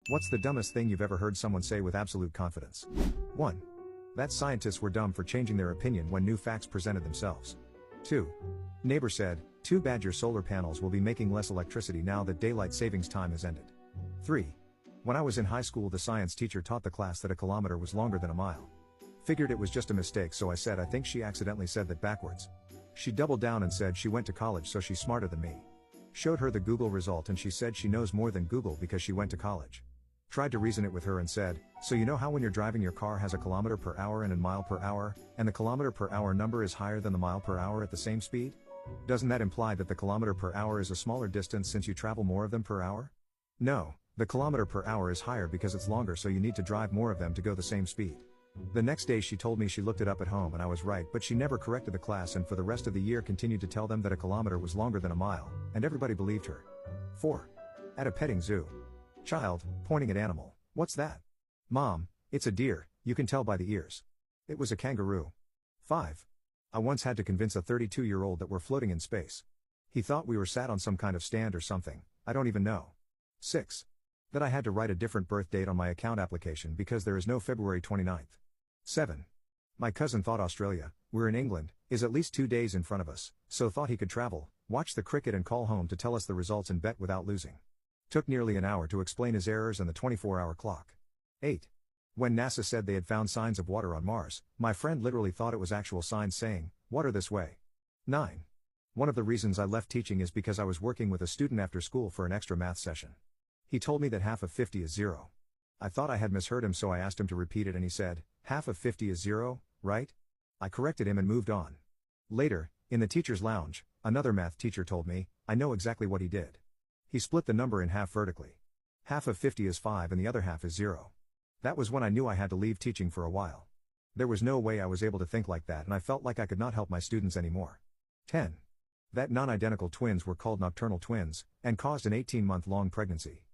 What's the dumbest thing you've ever heard someone say with absolute confidence? 1. That scientists were dumb for changing their opinion when new facts presented themselves. 2. Neighbor said, too bad your solar panels will be making less electricity now that daylight savings time has ended. 3. When I was in high school, the science teacher taught the class that a kilometer was longer than a mile. Figured it was just a mistake, so I said I think she accidentally said that backwards. She doubled down and said she went to college, so she's smarter than me. Showed her the Google result and she said she knows more than Google because she went to college. Tried to reason it with her and said, so you know how when you're driving your car has a kilometer per hour and a mile per hour, and the kilometer per hour number is higher than the mile per hour at the same speed? Doesn't that imply that the kilometer per hour is a smaller distance since you travel more of them per hour? No, the kilometer per hour is higher because it's longer, so you need to drive more of them to go the same speed. The next day she told me she looked it up at home and I was right, but she never corrected the class and for the rest of the year continued to tell them that a kilometer was longer than a mile, and everybody believed her. 4. At a petting zoo. Child, pointing at animal, what's that? Mom, it's a deer, you can tell by the ears. It was a kangaroo. 5. I once had to convince a 32-year-old that we're floating in space. He thought we were sat on some kind of stand or something, I don't even know. 6. That I had to write a different birth date on my account application because there is no February 29th. 7. My cousin thought Australia, we're in England, is at least 2 days in front of us, so thought he could travel, watch the cricket and call home to tell us the results and bet without losing. Took nearly an hour to explain his errors and the 24-hour clock. 8. When NASA said they had found signs of water on Mars, my friend literally thought it was actual signs saying, water this way. 9. One of the reasons I left teaching is because I was working with a student after school for an extra math session. He told me that half of 50 is 0. I thought I had misheard him, so I asked him to repeat it and he said, half of 50 is 0, right? I corrected him and moved on. Later, in the teacher's lounge, another math teacher told me, I know exactly what he did. He split the number in half vertically. Half of 50 is 5 and the other half is 0. That was when I knew I had to leave teaching for a while. There was no way I was able to think like that and I felt like I could not help my students anymore. 10. That non-identical twins were called nocturnal twins, and caused an 18-month-long pregnancy.